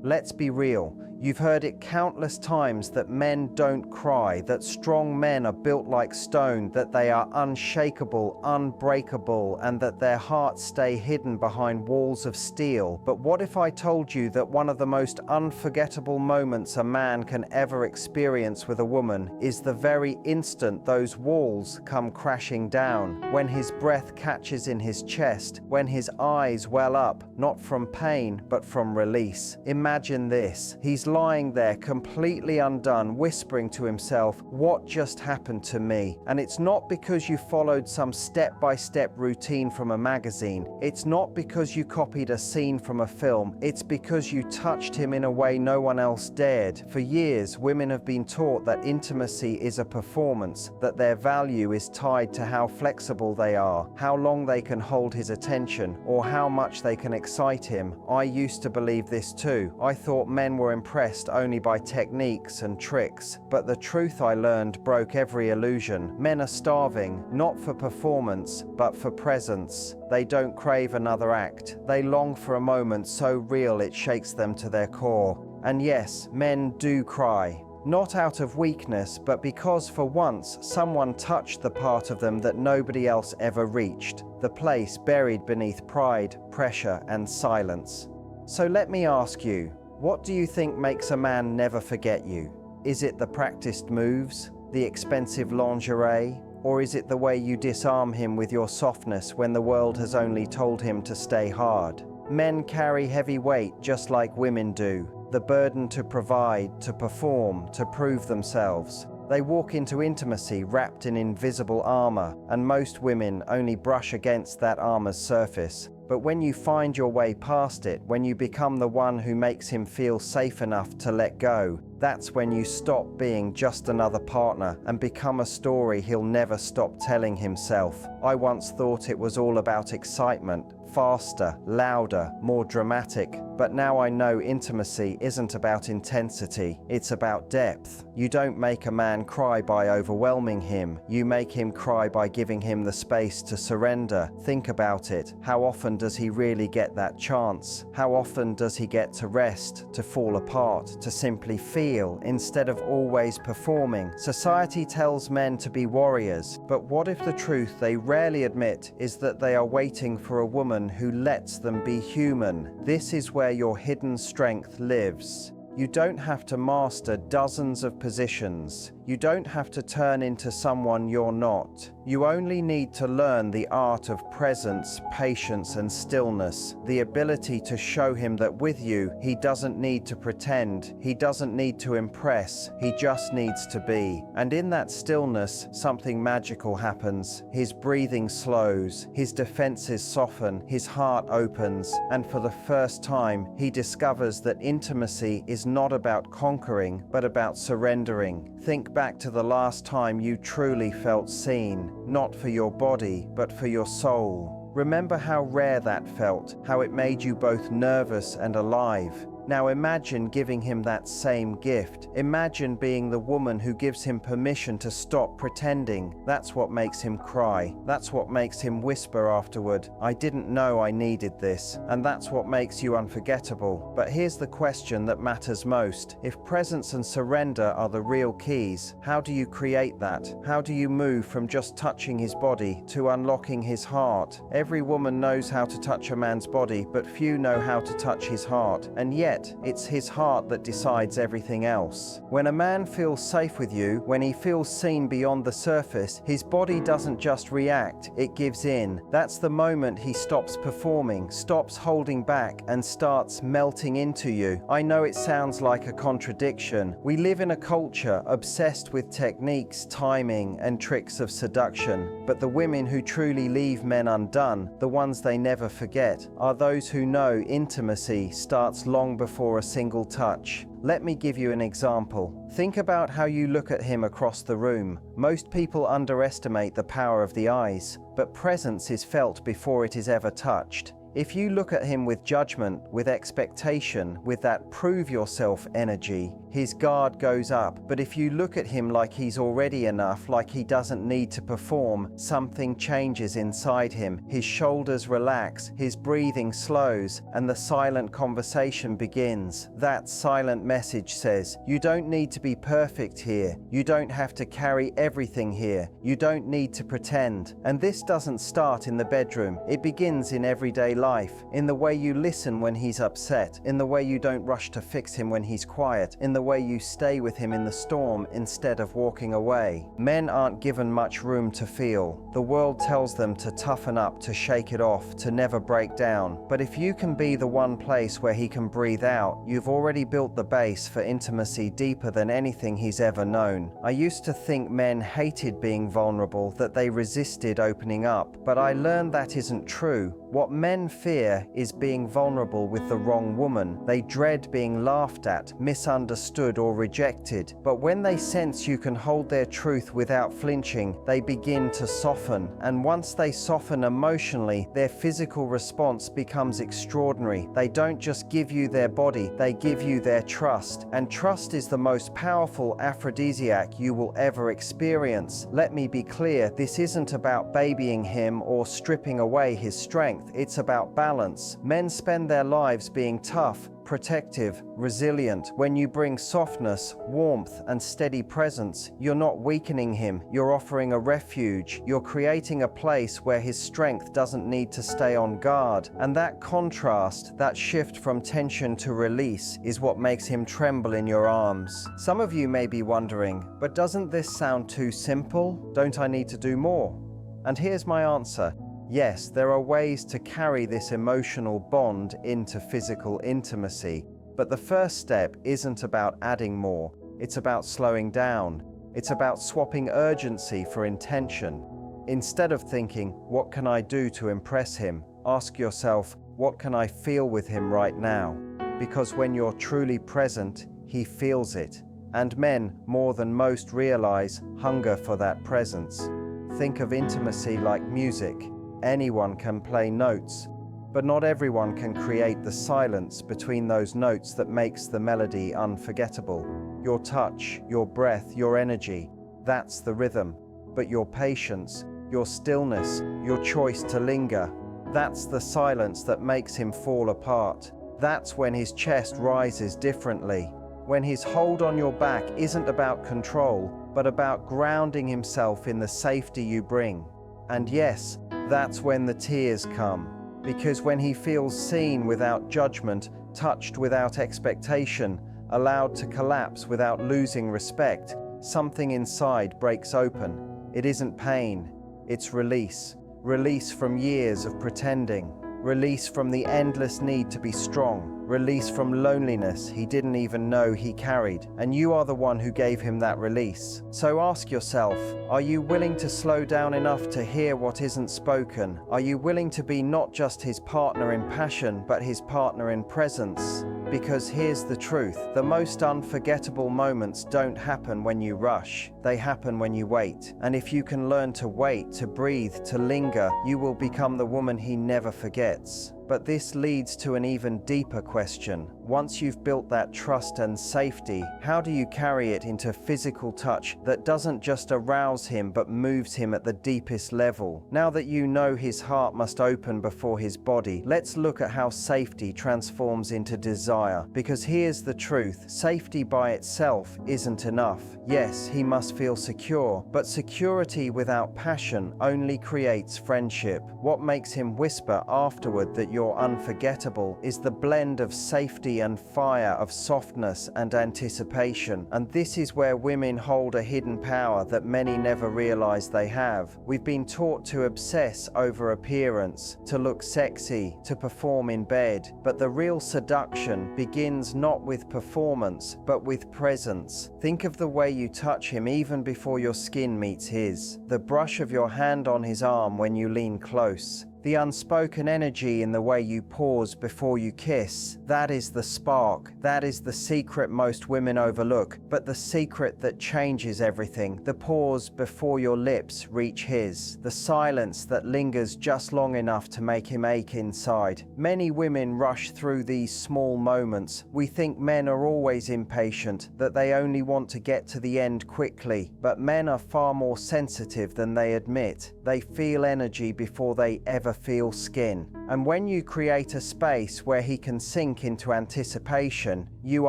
Let's be real. You've heard it countless times that men don't cry, that strong men are built like stone, that they are unshakable, unbreakable, and that their hearts stay hidden behind walls of steel. But what if I told you that one of the most unforgettable moments a man can ever experience with a woman is the very instant those walls come crashing down, when his breath catches in his chest, when his eyes well up, not from pain, but from release. Imagine this. He's lying there completely undone, whispering to himself, "What just happened to me?" And it's not because you followed some step-by-step routine from a magazine. It's not because you copied a scene from a film. It's because you touched him in a way no one else dared. For years, women have been taught that intimacy is a performance, that their value is tied to how flexible they are, how long they can hold his attention, or how much they can excite him. I used to believe this too. I thought men were impressed only by techniques and tricks, but the truth I learned broke every illusion. Men are starving, not for performance, but for presence. They don't crave another act. They long for a moment so real it shakes them to their core. And yes, men do cry. Not out of weakness, but because for once someone touched the part of them that nobody else ever reached, the place buried beneath pride, pressure, and silence. So let me ask you, what do you think makes a man never forget you? Is it the practiced moves, the expensive lingerie, or is it the way you disarm him with your softness when the world has only told him to stay hard? Men carry heavy weight just like women do, the burden to provide, to perform, to prove themselves. They walk into intimacy wrapped in invisible armor, and most women only brush against that armor's surface. But when you find your way past it, when you become the one who makes him feel safe enough to let go, that's when you stop being just another partner and become a story he'll never stop telling himself. I once thought it was all about excitement, faster, louder, more dramatic. But now I know intimacy isn't about intensity, it's about depth. You don't make a man cry by overwhelming him. You make him cry by giving him the space to surrender. Think about it. How often does he really get that chance? How often does he get to rest, to fall apart, to simply feel instead of always performing? Society tells men to be warriors, but what if the truth they rarely admit is that they are waiting for a woman who lets them be human? This is where your hidden strength lives. You don't have to master dozens of positions. You don't have to turn into someone you're not. You only need to learn the art of presence, patience, and stillness. The ability to show him that with you, he doesn't need to pretend. He doesn't need to impress. He just needs to be. And in that stillness, something magical happens. His breathing slows. His defenses soften. His heart opens. And for the first time, he discovers that intimacy is not about conquering, but about surrendering. Think back to the last time you truly felt seen, not for your body, but for your soul. Remember how rare that felt, how it made you both nervous and alive. Now imagine giving him that same gift. Imagine being the woman who gives him permission to stop pretending. That's what makes him cry. That's what makes him whisper afterward, "I didn't know I needed this." And that's what makes you unforgettable. But here's the question that matters most. If presence and surrender are the real keys, how do you create that? How do you move from just touching his body to unlocking his heart? Every woman knows how to touch a man's body, but few know how to touch his heart. And yet, it's his heart that decides everything else. When a man feels safe with you, when he feels seen beyond the surface, his body doesn't just react, it gives in. That's the moment he stops performing, stops holding back, and starts melting into you. I know it sounds like a contradiction. We live in a culture obsessed with techniques, timing, and tricks of seduction. But the women who truly leave men undone, the ones they never forget, are those who know intimacy starts long before a single touch. Let me give you an example. Think about how you look at him across the room. Most people underestimate the power of the eyes, but presence is felt before it is ever touched. If you look at him with judgment, with expectation, with that prove yourself energy, his guard goes up. But if you look at him like he's already enough, like he doesn't need to perform, something changes inside him. His shoulders relax, his breathing slows, and the silent conversation begins. That silent message says, you don't need to be perfect here. You don't have to carry everything here. You don't need to pretend. And this doesn't start in the bedroom. It begins in everyday life, in the way you listen when he's upset, in the way you don't rush to fix him when he's quiet, in the way you stay with him in the storm instead of walking away. Men aren't given much room to feel. The world tells them to toughen up, to shake it off, to never break down. But if you can be the one place where he can breathe out, you've already built the base for intimacy deeper than anything he's ever known. I used to think men hated being vulnerable, that they resisted opening up, but I learned that isn't true. What men fear is being vulnerable with the wrong woman. They dread being laughed at, misunderstood, or rejected. But when they sense you can hold their truth without flinching, they begin to soften. And once they soften emotionally, their physical response becomes extraordinary. They don't just give you their body, they give you their trust. And trust is the most powerful aphrodisiac you will ever experience. Let me be clear, this isn't about babying him or stripping away his strength. It's about balance. Men spend their lives being tough, protective, resilient. When you bring softness, warmth, and steady presence, you're not weakening him. You're offering a refuge. You're creating a place where his strength doesn't need to stay on guard. And that contrast, that shift from tension to release, is what makes him tremble in your arms. Some of you may be wondering, but doesn't this sound too simple? Don't I need to do more? And here's my answer. Yes, there are ways to carry this emotional bond into physical intimacy, but the first step isn't about adding more, it's about slowing down. It's about swapping urgency for intention. Instead of thinking, what can I do to impress him? Ask yourself, what can I feel with him right now? Because when you're truly present, he feels it. And men, more than most realize, hunger for that presence. Think of intimacy like music. Anyone can play notes, but not everyone can create the silence between those notes that makes the melody unforgettable. Your touch, your breath, your energy, that's the rhythm. But your patience, your stillness, your choice to linger, that's the silence that makes him fall apart. That's when his chest rises differently. When his hold on your back isn't about control, but about grounding himself in the safety you bring. And yes, that's when the tears come, because when he feels seen without judgment, touched without expectation, allowed to collapse without losing respect, something inside breaks open. It isn't pain, it's release. Release from years of pretending. Release from the endless need to be strong. Release from loneliness he didn't even know he carried. And you are the one who gave him that release. So ask yourself, are you willing to slow down enough to hear what isn't spoken? Are you willing to be not just his partner in passion, but his partner in presence? Because here's the truth, the most unforgettable moments don't happen when you rush, they happen when you wait. And if you can learn to wait, to breathe, to linger, you will become the woman he never forgets. But this leads to an even deeper question. Once you've built that trust and safety, how do you carry it into physical touch that doesn't just arouse him but moves him at the deepest level? Now that you know his heart must open before his body, let's look at how safety transforms into desire. Because here's the truth, safety by itself isn't enough. Yes, he must feel secure, but security without passion only creates friendship. What makes him whisper afterward that you're unforgettable is the blend of safety and fire, of softness and anticipation. And this is where women hold a hidden power that many never realize they have. We've been taught to obsess over appearance, to look sexy, to perform in bed. But the real seduction begins not with performance, but with presence. Think of the way you touch him even before your skin meets his. The brush of your hand on his arm when you lean close. The unspoken energy in the way you pause before you kiss, that is the spark. That is the secret most women overlook, but the secret that changes everything. The pause before your lips reach his. The silence that lingers just long enough to make him ache inside. Many women rush through these small moments. We think men are always impatient, that they only want to get to the end quickly. But men are far more sensitive than they admit. They feel energy before they ever feel skin. And when you create a space where he can sink into anticipation, you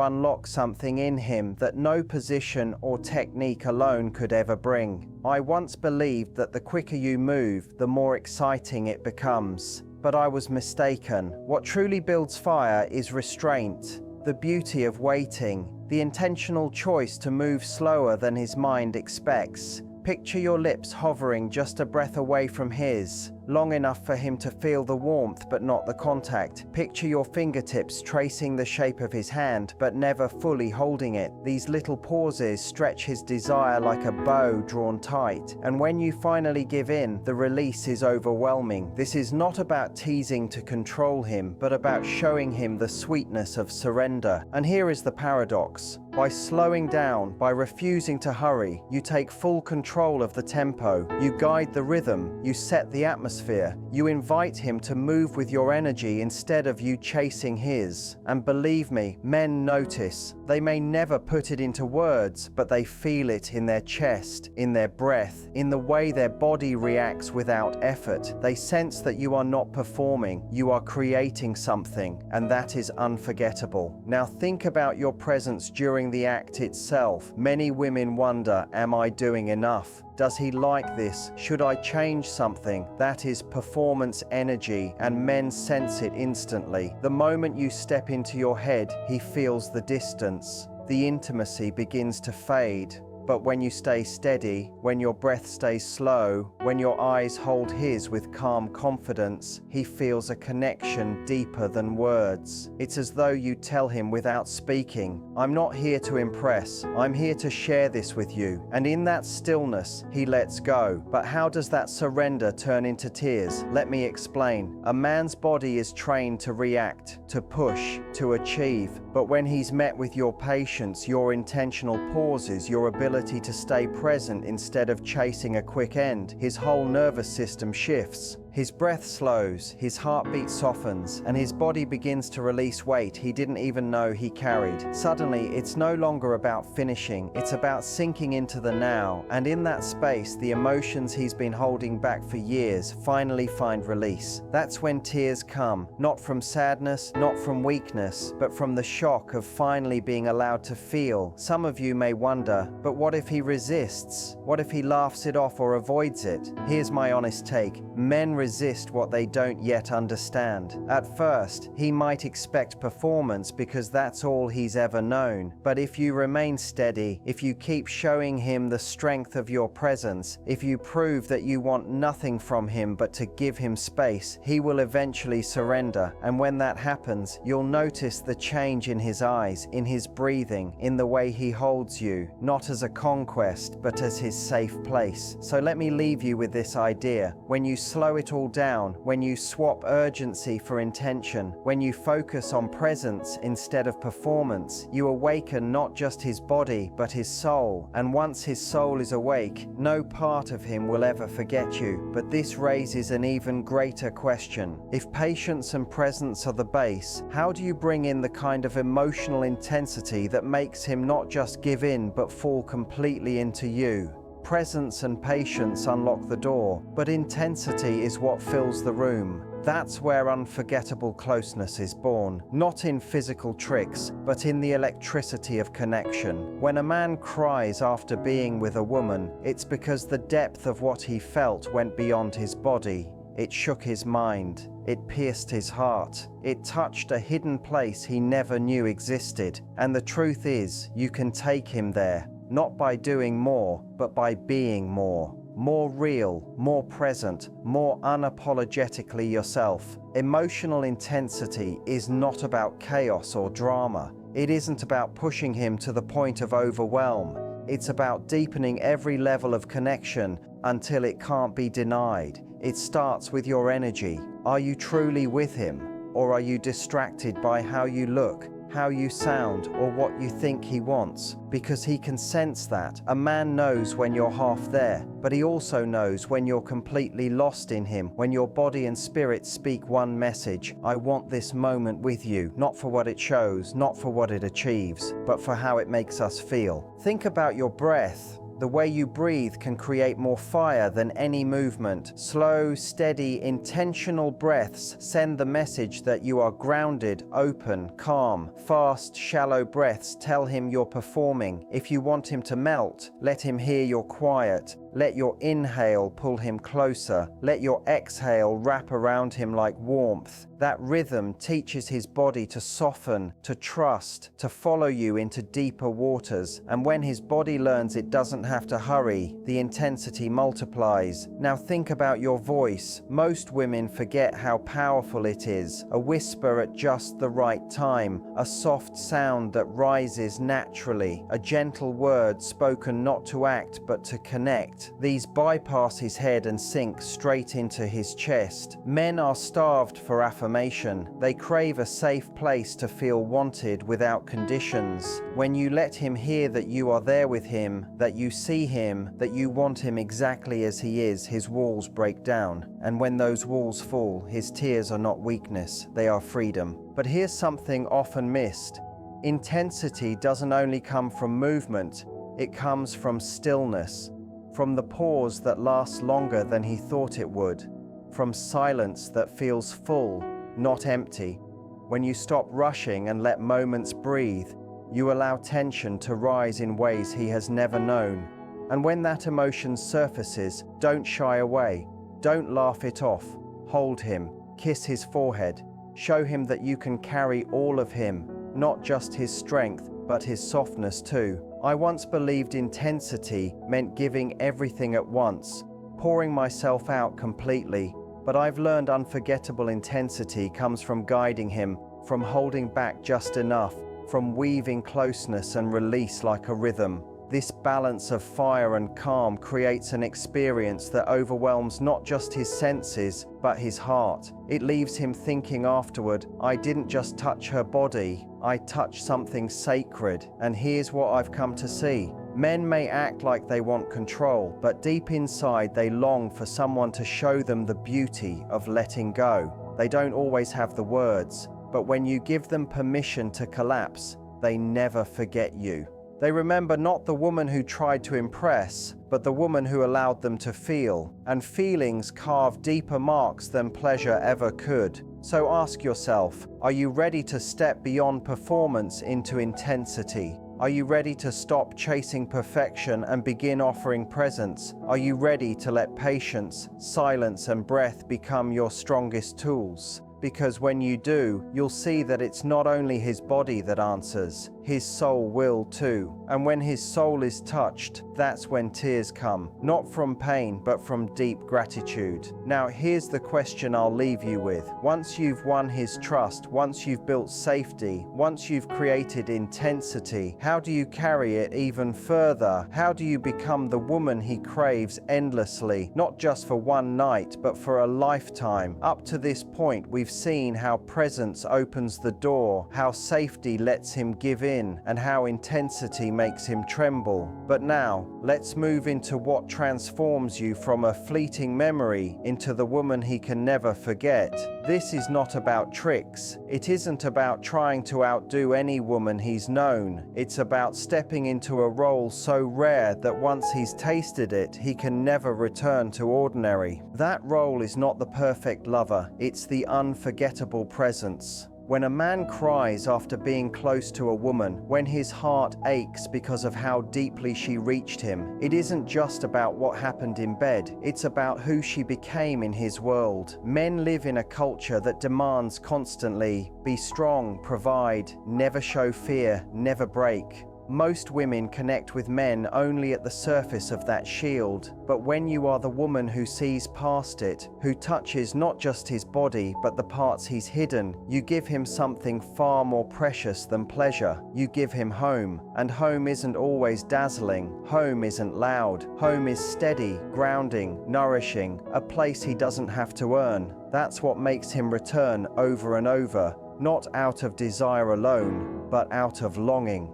unlock something in him that no position or technique alone could ever bring. I once believed that the quicker you move, the more exciting it becomes. But I was mistaken. What truly builds fire is restraint, the beauty of waiting, the intentional choice to move slower than his mind expects. Picture your lips hovering just a breath away from his, long enough for him to feel the warmth but not the contact. Picture your fingertips tracing the shape of his hand but never fully holding it. These little pauses stretch his desire like a bow drawn tight. And when you finally give in, the release is overwhelming. This is not about teasing to control him, but about showing him the sweetness of surrender. And here is the paradox. By slowing down, by refusing to hurry, you take full control of the tempo, you guide the rhythm, you set the atmosphere, you invite him to move with your energy instead of you chasing his. And believe me, men notice. They may never put it into words, but they feel it in their chest, in their breath, in the way their body reacts without effort. They sense that you are not performing, you are creating something, and that is unforgettable. Now think about your presence during the act itself. Many women wonder, am I doing enough? Does he like this? Should I change something? That is performance energy, and men sense it instantly. The moment you step into your head, he feels the distance. The intimacy begins to fade. But when you stay steady, when your breath stays slow, when your eyes hold his with calm confidence, he feels a connection deeper than words. It's as though you tell him without speaking, I'm not here to impress, I'm here to share this with you. And in that stillness, he lets go. But how does that surrender turn into tears? Let me explain. A man's body is trained to react, to push, to achieve. But when he's met with your patience, your intentional pauses, your ability to stay present instead of chasing a quick end, his whole nervous system shifts. His breath slows, his heartbeat softens, and his body begins to release weight he didn't even know he carried. Suddenly, it's no longer about finishing, it's about sinking into the now, and in that space, the emotions he's been holding back for years finally find release. That's when tears come, not from sadness, not from weakness, but from the shock of finally being allowed to feel. Some of you may wonder, but what if he resists? What if he laughs it off or avoids it? Here's my honest take. Men resist what they don't yet understand. At first, he might expect performance because that's all he's ever known. But if you remain steady, if you keep showing him the strength of your presence, if you prove that you want nothing from him but to give him space, he will eventually surrender. And when that happens, you'll notice the change in his eyes, in his breathing, in the way he holds you, not as a conquest, but as his safe place. So let me leave you with this idea. When you slow it all down, when you swap urgency for intention, when you focus on presence instead of performance, you awaken not just his body, but his soul. And once his soul is awake, no part of him will ever forget you. But this raises an even greater question. If patience and presence are the base, how do you bring in the kind of emotional intensity that makes him not just give in, but fall completely into you? Presence and patience unlock the door, but intensity is what fills the room. That's where unforgettable closeness is born, not in physical tricks, but in the electricity of connection. When a man cries after being with a woman, it's because the depth of what he felt went beyond his body. It shook his mind. It pierced his heart. It touched a hidden place he never knew existed. And the truth is, you can take him there. Not by doing more, but by being more. More real, more present, more unapologetically yourself. Emotional intensity is not about chaos or drama. It isn't about pushing him to the point of overwhelm. It's about deepening every level of connection until it can't be denied. It starts with your energy. Are you truly with him? Or are you distracted by how you look, how you sound, or what you think he wants? Because he can sense that. A man knows when you're half there, but he also knows when you're completely lost in him, when your body and spirit speak one message: I want this moment with you, not for what it shows, not for what it achieves, but for how it makes us feel. Think about your breath. The way you breathe can create more fire than any movement. Slow, steady, intentional breaths send the message that you are grounded, open, calm. Fast, shallow breaths tell him you're performing. If you want him to melt, let him hear you're quiet. Let your inhale pull him closer. Let your exhale wrap around him like warmth. That rhythm teaches his body to soften, to trust, to follow you into deeper waters. And when his body learns it doesn't have to hurry, the intensity multiplies. Now think about your voice. Most women forget how powerful it is. A whisper at just the right time, a soft sound that rises naturally, a gentle word spoken not to act but to connect. These bypass his head and sink straight into his chest. Men are starved for affirmation. They crave a safe place to feel wanted without conditions. When you let him hear that you are there with him, that you see him, that you want him exactly as he is, his walls break down. And when those walls fall, his tears are not weakness, they are freedom. But here's something often missed. Intensity doesn't only come from movement, it comes from stillness. From the pause that lasts longer than he thought it would. From silence that feels full, not empty. When you stop rushing and let moments breathe, you allow tension to rise in ways he has never known. And when that emotion surfaces, don't shy away. Don't laugh it off. Hold him. Kiss his forehead. Show him that you can carry all of him, not just his strength, but his softness too. I once believed intensity meant giving everything at once, pouring myself out completely, but I've learned unforgettable intensity comes from guiding him, from holding back just enough, from weaving closeness and release like a rhythm. This balance of fire and calm creates an experience that overwhelms not just his senses, but his heart. It leaves him thinking afterward, I didn't just touch her body, I touched something sacred, and here's what I've come to see. Men may act like they want control, but deep inside they long for someone to show them the beauty of letting go. They don't always have the words, but when you give them permission to collapse, they never forget you. They remember not the woman who tried to impress, but the woman who allowed them to feel. And feelings carve deeper marks than pleasure ever could. So ask yourself, are you ready to step beyond performance into intensity? Are you ready to stop chasing perfection and begin offering presence? Are you ready to let patience, silence, and breath become your strongest tools? Because when you do, you'll see that it's not only his body that answers, his soul will too. And when his soul is touched, that's when tears come, not from pain, but from deep gratitude. Now, here's the question I'll leave you with. Once you've won his trust, once you've built safety, once you've created intensity, how do you carry it even further? How do you become the woman he craves endlessly, not just for one night, but for a lifetime? Up to this point, we've seen how presence opens the door, how safety lets him give in, and how intensity makes him tremble. But now, let's move into what transforms you from a fleeting memory into the woman he can never forget. This is not about tricks. It isn't about trying to outdo any woman he's known. It's about stepping into a role so rare that once he's tasted it, he can never return to ordinary. That role is not the perfect lover, it's the unforgettable presence. When a man cries after being close to a woman, when his heart aches because of how deeply she reached him, it isn't just about what happened in bed, it's about who she became in his world. Men live in a culture that demands constantly, be strong, provide, never show fear, never break. Most women connect with men only at the surface of that shield, but when you are the woman who sees past it, who touches not just his body but the parts he's hidden, you give him something far more precious than pleasure. You give him home, and home isn't always dazzling. Home isn't loud. Home is steady, grounding, nourishing, a place he doesn't have to earn. That's what makes him return over and over, not out of desire alone, but out of longing.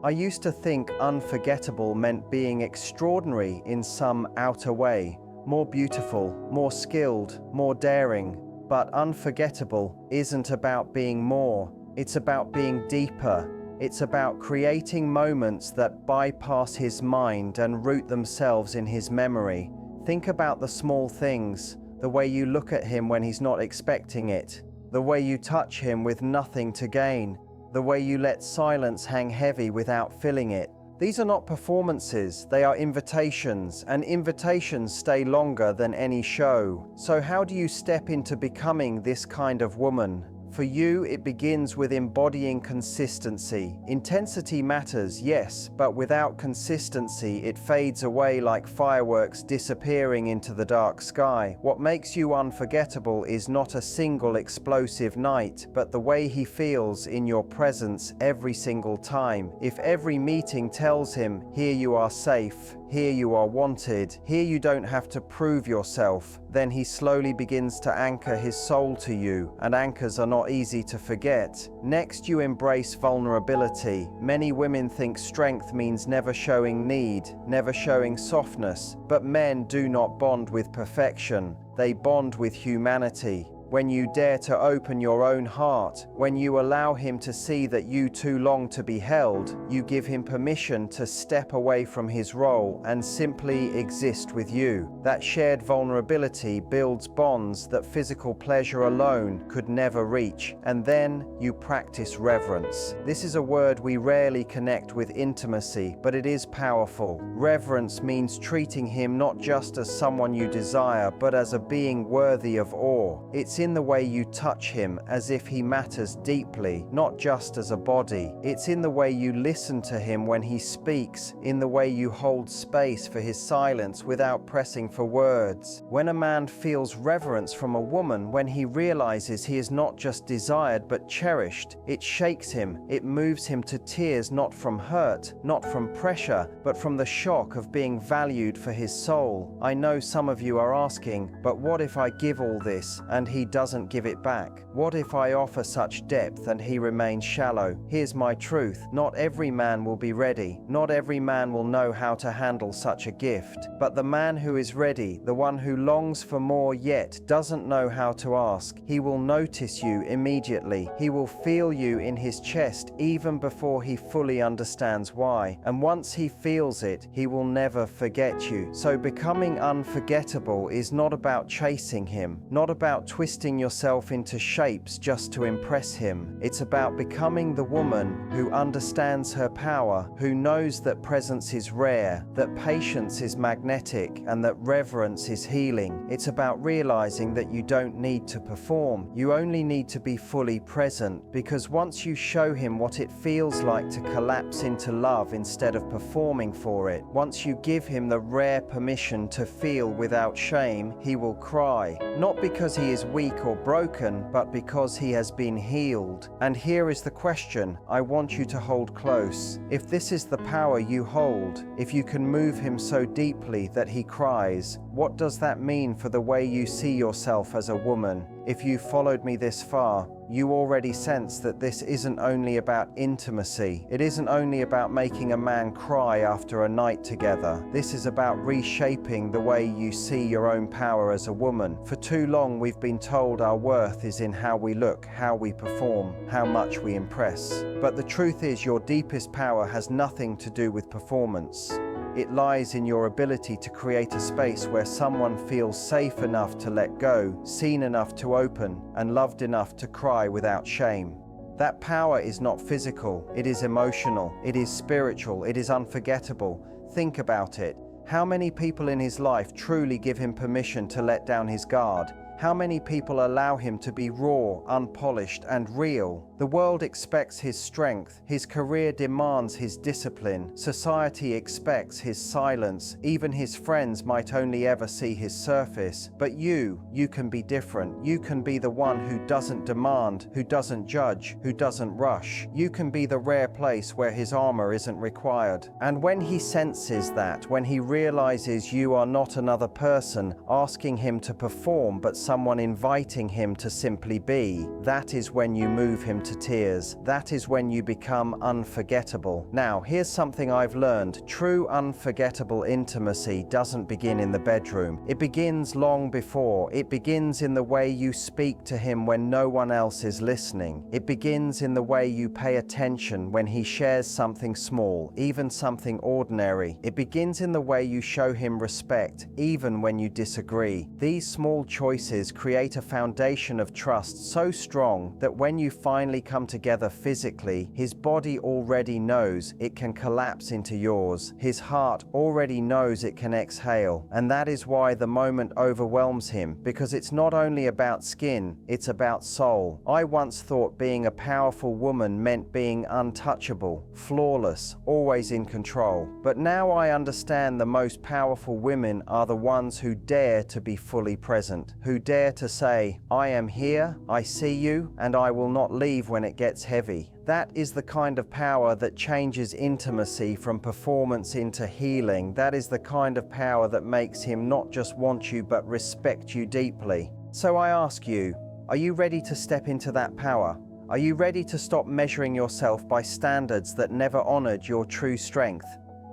I used to think unforgettable meant being extraordinary in some outer way, more beautiful, more skilled, more daring. But unforgettable isn't about being more, it's about being deeper. It's about creating moments that bypass his mind and root themselves in his memory. Think about the small things, the way you look at him when he's not expecting it, the way you touch him with nothing to gain, the way you let silence hang heavy without filling it. These are not performances, they are invitations, and invitations stay longer than any show. So how do you step into becoming this kind of woman? For you, it begins with embodying consistency. Intensity matters, yes, but without consistency, it fades away like fireworks disappearing into the dark sky. What makes you unforgettable is not a single explosive night, but the way he feels in your presence every single time. If every meeting tells him, here you are safe, here you are wanted, here you don't have to prove yourself, then he slowly begins to anchor his soul to you, and anchors are not easy to forget. Next, you embrace vulnerability. Many women think strength means never showing need, never showing softness, but men do not bond with perfection, they bond with humanity. When you dare to open your own heart, when you allow him to see that you too long to be held, you give him permission to step away from his role and simply exist with you. That shared vulnerability builds bonds that physical pleasure alone could never reach. And then you practice reverence. This is a word we rarely connect with intimacy, but it is powerful. Reverence means treating him not just as someone you desire, but as a being worthy of awe. It's in the way you touch him as if he matters deeply, not just as a body. It's in the way you listen to him when he speaks, in the way you hold space for his silence without pressing for words. When a man feels reverence from a woman, when he realizes he is not just desired but cherished, it shakes him, it moves him to tears, not from hurt, not from pressure, but from the shock of being valued for his soul. I know some of you are asking, but what if I give all this and he doesn't give it back? What if I offer such depth and he remains shallow? Here's my truth. Not every man will be ready. Not every man will know how to handle such a gift. But the man who is ready, the one who longs for more yet doesn't know how to ask, he will notice you immediately. He will feel you in his chest even before he fully understands why. And once he feels it, he will never forget you. So becoming unforgettable is not about chasing him, not about twisting yourself into shapes just to impress him. It's about becoming the woman who understands her power, who knows that presence is rare, that patience is magnetic, and that reverence is healing. It's about realizing that you don't need to perform. You only need to be fully present, because once you show him what it feels like to collapse into love instead of performing for it, once you give him the rare permission to feel without shame, he will cry. Not because he is weak or broken, but because he has been healed. And here is the question I want you to hold close. If this is the power you hold, if you can move him so deeply that he cries, what does that mean for the way you see yourself as a woman? If you followed me this far, you already sense that this isn't only about intimacy. It isn't only about making a man cry after a night together. This is about reshaping the way you see your own power as a woman. For too long, we've been told our worth is in how we look, how we perform, how much we impress. But the truth is, your deepest power has nothing to do with performance. It lies in your ability to create a space where someone feels safe enough to let go, seen enough to open, and loved enough to cry without shame. That power is not physical, it is emotional, it is spiritual, it is unforgettable. Think about it. How many people in his life truly give him permission to let down his guard? How many people allow him to be raw, unpolished, and real? The world expects his strength, his career demands his discipline, society expects his silence, even his friends might only ever see his surface. But you can be different. You can be the one who doesn't demand, who doesn't judge, who doesn't rush. You can be the rare place where his armor isn't required. And when he senses that, when he realizes you are not another person asking him to perform, but someone inviting him to simply be, that is when you move him to tears. That is when you become unforgettable. Now, here's something I've learned. True unforgettable intimacy doesn't begin in the bedroom. It begins long before. It begins in the way you speak to him when no one else is listening. It begins in the way you pay attention when he shares something small, even something ordinary. It begins in the way you show him respect, even when you disagree. These small choices create a foundation of trust so strong that when you finally come together physically, his body already knows it can collapse into yours. His heart already knows it can exhale. And that is why the moment overwhelms him, because it's not only about skin, it's about soul. I once thought being a powerful woman meant being untouchable, flawless, always in control. But now I understand the most powerful women are the ones who dare to be fully present, who dare to say, I am here, I see you, and I will not leave when it gets heavy. That is the kind of power that changes intimacy from performance into healing. That is the kind of power that makes him not just want you, but respect you deeply. So I ask you, are you ready to step into that power? Are you ready to stop measuring yourself by standards that never honored your true strength?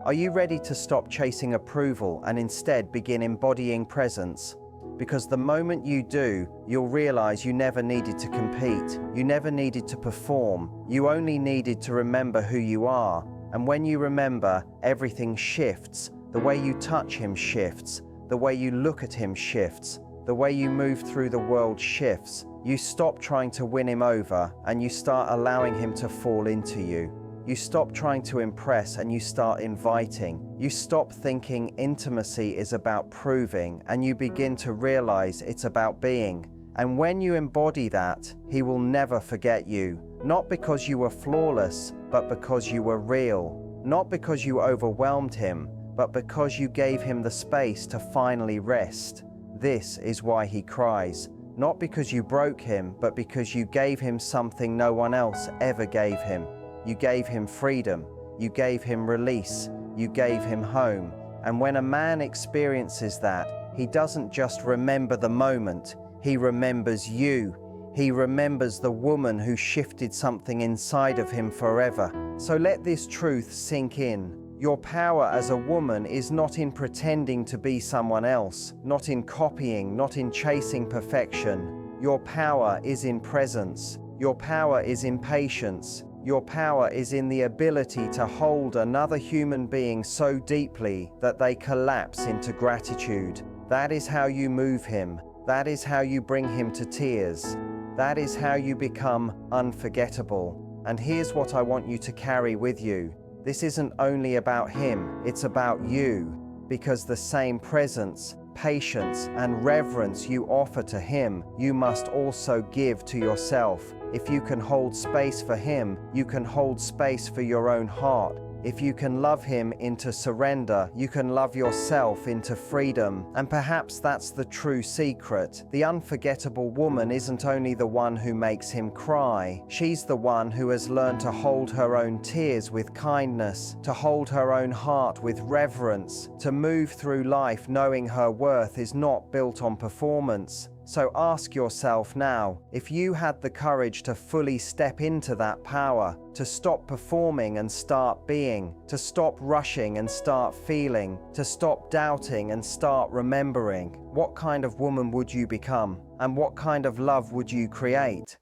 Are you ready to stop chasing approval and instead begin embodying presence? Because the moment you do, you'll realize you never needed to compete. You never needed to perform. You only needed to remember who you are. And when you remember, everything shifts. The way you touch him shifts. The way you look at him shifts. The way you move through the world shifts. You stop trying to win him over and you start allowing him to fall into you. You stop trying to impress and you start inviting. You stop thinking intimacy is about proving and you begin to realize it's about being. And when you embody that, he will never forget you. Not because you were flawless, but because you were real. Not because you overwhelmed him, but because you gave him the space to finally rest. This is why he cries. Not because you broke him, but because you gave him something no one else ever gave him. You gave him freedom, you gave him release, you gave him home. And when a man experiences that, he doesn't just remember the moment, he remembers you. He remembers the woman who shifted something inside of him forever. So let this truth sink in. Your power as a woman is not in pretending to be someone else, not in copying, not in chasing perfection. Your power is in presence. Your power is in patience. Your power is in the ability to hold another human being so deeply that they collapse into gratitude. That is how you move him. That is how you bring him to tears. That is how you become unforgettable. And here's what I want you to carry with you. This isn't only about him, it's about you. Because the same presence, patience, and reverence you offer to him, you must also give to yourself. If you can hold space for him, you can hold space for your own heart. If you can love him into surrender, you can love yourself into freedom. And perhaps that's the true secret. The unforgettable woman isn't only the one who makes him cry. She's the one who has learned to hold her own tears with kindness, to hold her own heart with reverence, to move through life knowing her worth is not built on performance. So ask yourself now, if you had the courage to fully step into that power, to stop performing and start being, to stop rushing and start feeling, to stop doubting and start remembering, what kind of woman would you become? And what kind of love would you create?